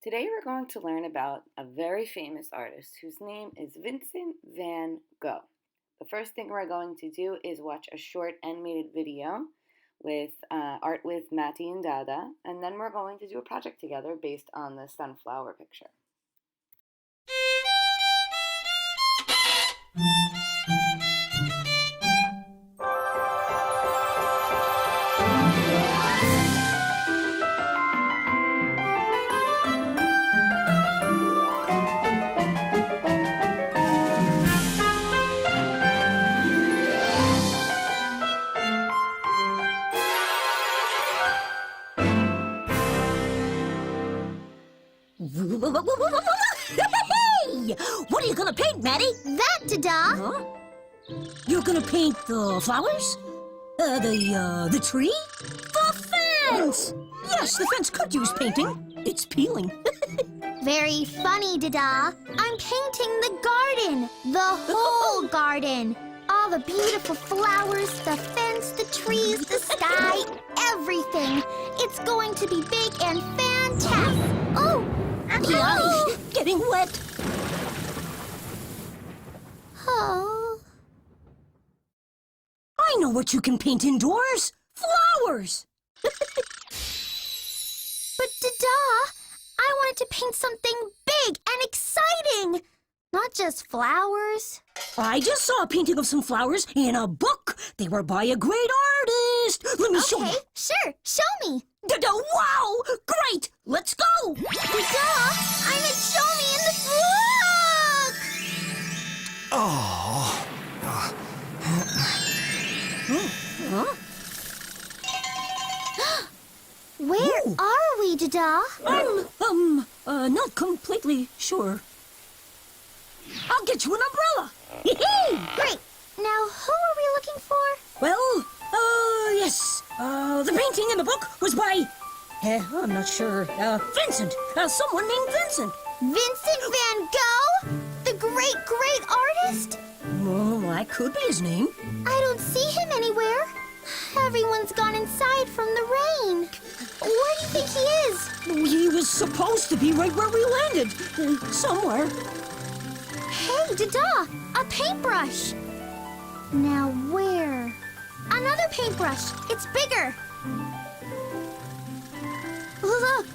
Today we're going to learn about a very famous artist whose name is Vincent Van Gogh. The first thing we're going to do is watch a short animated video with art with Matty and Dada, and then we're going to do a project together based on the sunflower picture. Hey! What are you gonna paint, Maddie? That, Dada! Huh? You're gonna paint the flowers? The tree? The fence! Yes, the fence could use painting. It's peeling. Very funny, Dada. I'm painting the garden. The whole garden. All the beautiful flowers, the fence, the trees, the sky, everything. It's going to be big and fantastic. Oh! Yummy! Getting wet. Oh. I know what you can paint indoors. Flowers! But, Dada, I wanted to paint something big and exciting. Not just flowers. I just saw a painting of some flowers in a book. They were by a great artist. Let me show you. Okay, sure. Show me. Wow! Great! Let's go! Dada, I'm at Show Me in the book! Oh. Huh? Where are we, Dada? I'm, not completely sure. I'll get you an umbrella. Great. Now, who are we looking for? Well, yes. The painting in the book was by, I'm not sure, Vincent. Someone named Vincent. Vincent Van Gogh? The great artist? Oh, that could be his name. I don't see him anywhere. Everyone's gone inside from the rain. Where do you think he is? He was supposed to be right where we landed. Somewhere. Hey, Dada, a paintbrush. Now where? Another paintbrush. It's bigger. Look,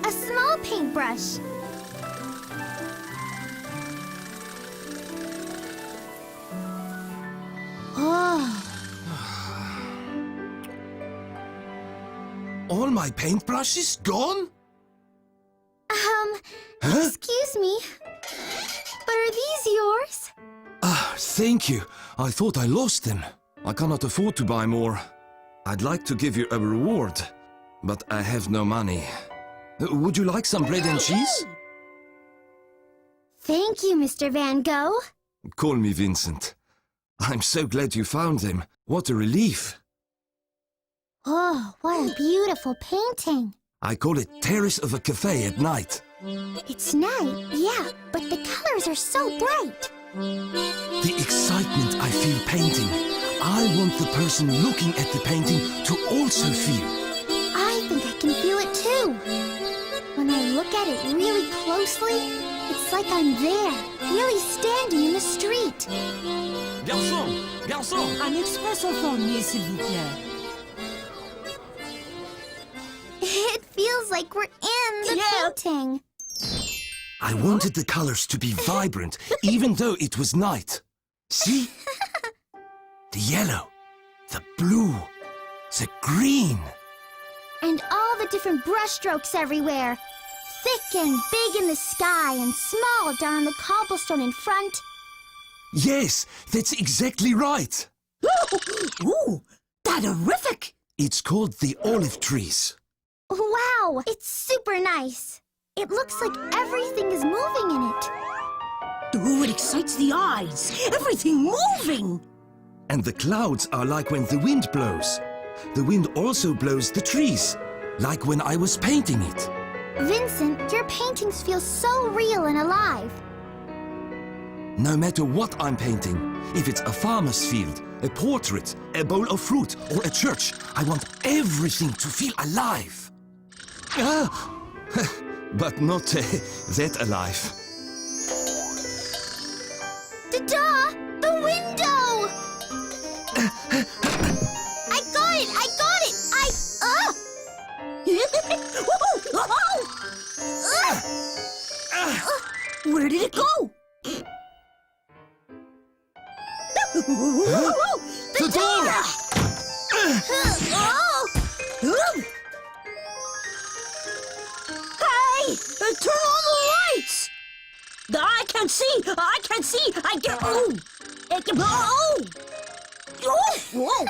a small paintbrush. Oh. All my paintbrushes gone? Excuse me, but are these yours? Thank you. I thought I lost them. I cannot afford to buy more. I'd like to give you a reward, but I have no money. Would you like some bread and cheese? Thank you, Mr. Van Gogh. Call me Vincent. I'm so glad you found them. What a relief. Oh, what a beautiful painting. I call it Terrace of a Cafe at night. It's night, yeah, but the colors are so bright. The excitement I feel painting. I want the person looking at the painting to also feel. I think I can feel it too. When I look at it really closely, it's like I'm there, really standing in the street. Garçon! Garçon! Un expressophone, s'il vous plaît. It feels like we're in the painting. I wanted the colors to be vibrant, even though it was night. See? The yellow, the blue, the green. And all the different brushstrokes everywhere. Thick and big in the sky and small down on the cobblestone in front. Yes, that's exactly right. Ooh, that-terrific! It's called the olive trees. Wow, it's super nice. It looks like everything is moving in it. Ooh, it excites the eyes. Everything moving. And the clouds are like when the wind blows. The wind also blows the trees, like when I was painting it. Vincent, your paintings feel so real and alive. No matter what I'm painting, if it's a farmer's field, a portrait, a bowl of fruit, or a church, I want everything to feel alive. but not that alive. Dada! The window! I got it! I got it! Where did it go? The door! Hey! Turn on the lights! I can't see! I can't see! I get... Oh! Oh! Whoa!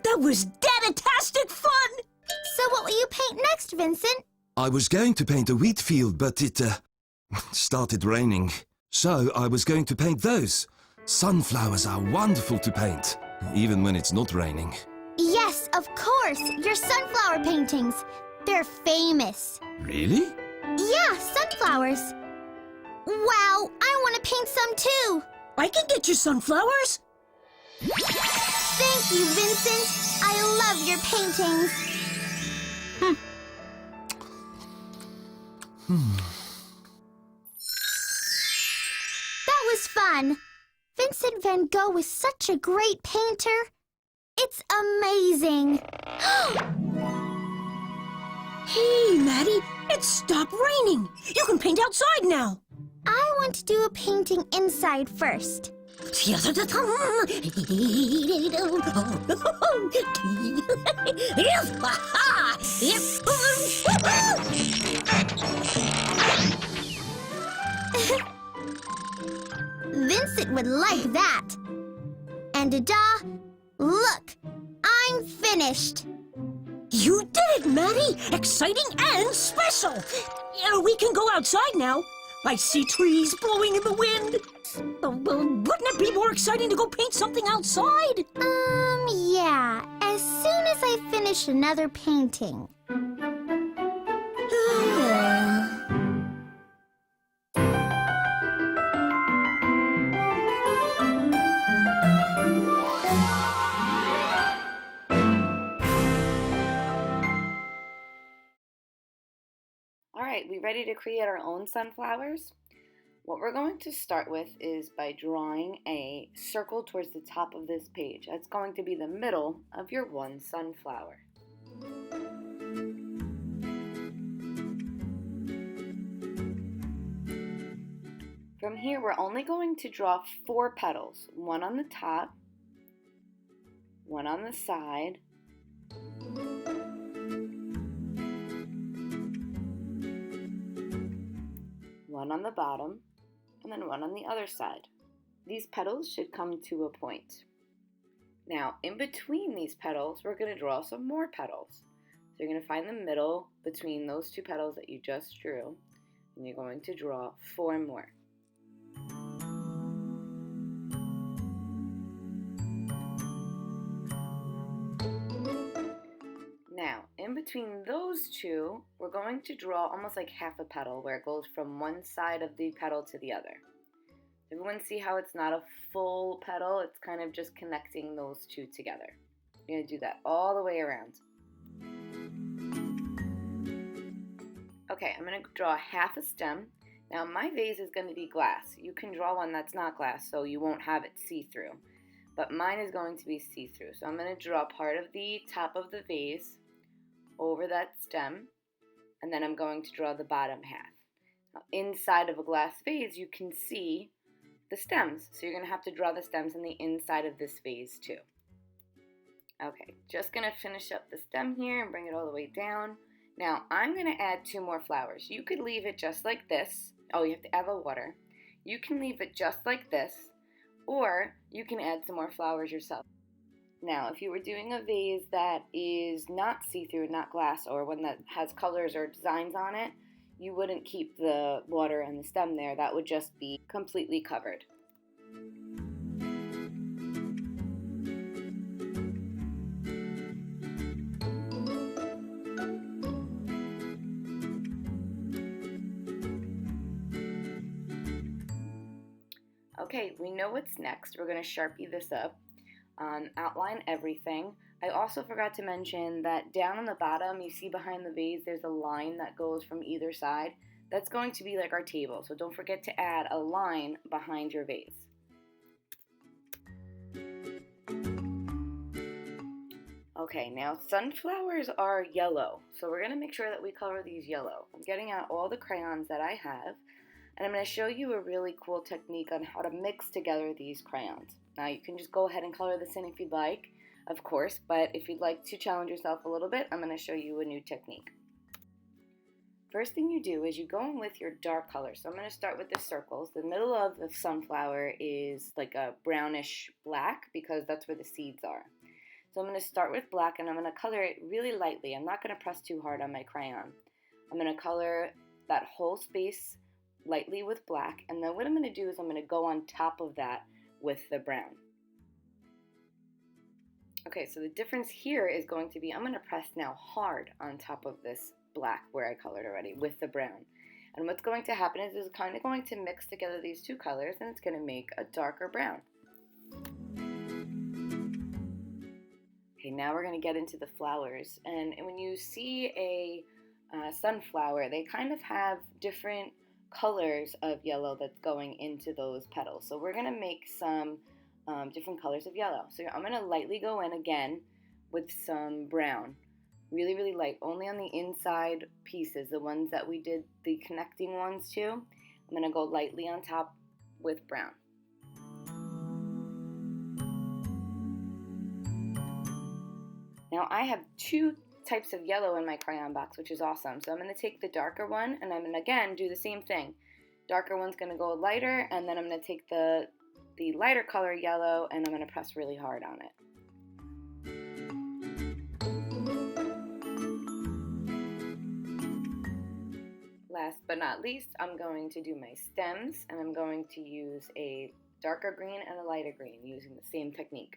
That was dead-tastic fun! So what will you paint next, Vincent? I was going to paint a wheat field, but it started raining. So I was going to paint those. Sunflowers are wonderful to paint, even when it's not raining. Yes, of course! Your sunflower paintings. They're famous. Really? Yeah, sunflowers. Wow, I want to paint some too. I can get you sunflowers. Thank you, Vincent. I love your paintings. That was fun. Vincent Van Gogh was such a great painter. It's amazing. Hey, Maddie, it stopped raining. You can paint outside now. I want to do a painting inside first. Vincent would like that. And Dada, look, I'm finished. You did it, Maddie! Exciting and special! We can go outside now. I see trees blowing in the wind. Wouldn't it be more exciting to go paint something outside? Yeah, as soon as I finish another painting. Alright, we ready to create our own sunflowers? What we're going to start with is by drawing a circle towards the top of this page. That's going to be the middle of your one sunflower. From here, we're only going to draw 4 petals. One on the top, one on the side, one on the bottom, and then one on the other side. These petals should come to a point. Now, in between these petals, we're going to draw some more petals. So you're going to find the middle between those 2 petals that you just drew, and you're going to draw 4 more. Now, in between those 2, we're going to draw almost like half a petal where it goes from one side of the petal to the other. Everyone see how it's not a full petal? It's kind of just connecting those 2 together. You're going to do that all the way around. Okay, I'm going to draw half a stem. Now, my vase is going to be glass. You can draw one that's not glass, so you won't have it see-through. But mine is going to be see-through. So I'm going to draw part of the top of the vase over that stem, and then I'm going to draw the bottom half. Now, inside of a glass vase, you can see the stems, so you're going to have to draw the stems on the inside of this vase too. Okay, just going to finish up the stem here and bring it all the way down. Now, I'm going to add 2 more flowers. You could leave it just like this. Oh, you have to add the water. You can leave it just like this, or you can add some more flowers yourself. Now, if you were doing a vase that is not see-through, not glass, or one that has colors or designs on it, you wouldn't keep the water and the stem there. That would just be completely covered. Okay, we know what's next. We're going to Sharpie this up. Outline everything. I also forgot to mention that down on the bottom, you see behind the vase, there's a line that goes from either side. That's going to be like our table, so don't forget to add a line behind your vase. Okay, now sunflowers are yellow, so we're going to make sure that we color these yellow. I'm getting out all the crayons that I have, and I'm going to show you a really cool technique on how to mix together these crayons. Now you can just go ahead and color this in if you'd like, of course, but if you'd like to challenge yourself a little bit, I'm going to show you a new technique. First thing you do is you go in with your dark color. So I'm going to start with the circles. The middle of the sunflower is like a brownish black because that's where the seeds are. So I'm going to start with black and I'm going to color it really lightly. I'm not going to press too hard on my crayon. I'm going to color that whole space lightly with black, and then what I'm going to do is I'm going to go on top of that with the brown. Okay, so the difference here is going to be I'm going to press now hard on top of this black where I colored already with the brown. And what's going to happen is it's kind of going to mix together these two colors and it's going to make a darker brown. Okay, now we're going to get into the flowers. And when you see a sunflower, they kind of have different colors of yellow that's going into those petals. So we're going to make some different colors of yellow. So I'm going to lightly go in again with some brown. Really, really light, only on the inside pieces, the ones that we did the connecting ones to. I'm going to go lightly on top with brown. Now I have two types of yellow in my crayon box, which is awesome. So I'm going to take the darker one and I'm going to again do the same thing. Darker one's going to go lighter, and then I'm going to take the lighter color yellow and I'm going to press really hard on it. Last but not least, I'm going to do my stems, and I'm going to use a darker green and a lighter green using the same technique.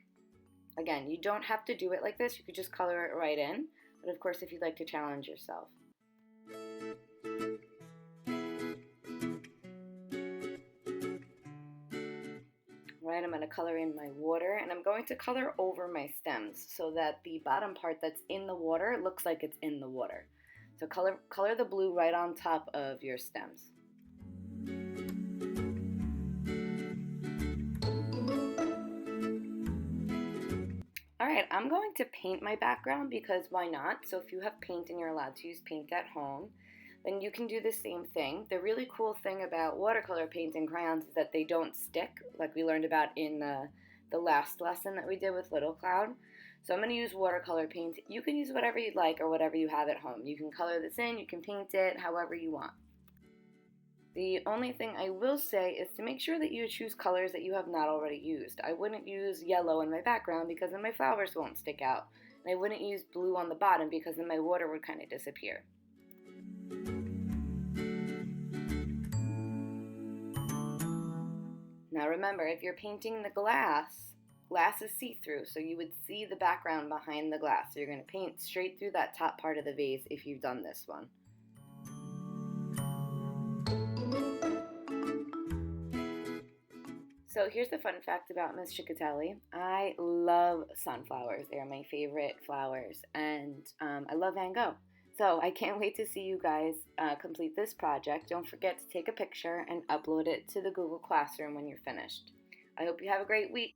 Again, you don't have to do it like this, you could just color it right in, but of course if you'd like to challenge yourself. Right, I'm going to color in my water, and I'm going to color over my stems so that the bottom part that's in the water looks like it's in the water. So color the blue right on top of your stems. Alright, I'm going to paint my background because why not? So if you have paint and you're allowed to use paint at home, then you can do the same thing. The really cool thing about watercolor paints and crayons is that they don't stick, like we learned about in the last lesson that we did with Little Cloud. So I'm going to use watercolor paint. You can use whatever you'd like or whatever you have at home. You can color this in, you can paint it however you want. The only thing I will say is to make sure that you choose colors that you have not already used. I wouldn't use yellow in my background because then my flowers won't stick out. And I wouldn't use blue on the bottom because then my water would kind of disappear. Now remember, if you're painting the glass is see-through, so you would see the background behind the glass. So you're going to paint straight through that top part of the vase if you've done this one. So here's the fun fact about Miss Ciccatelli. I love sunflowers. They're my favorite flowers, and I love Van Gogh. So I can't wait to see you guys complete this project. Don't forget to take a picture and upload it to the Google Classroom when you're finished. I hope you have a great week.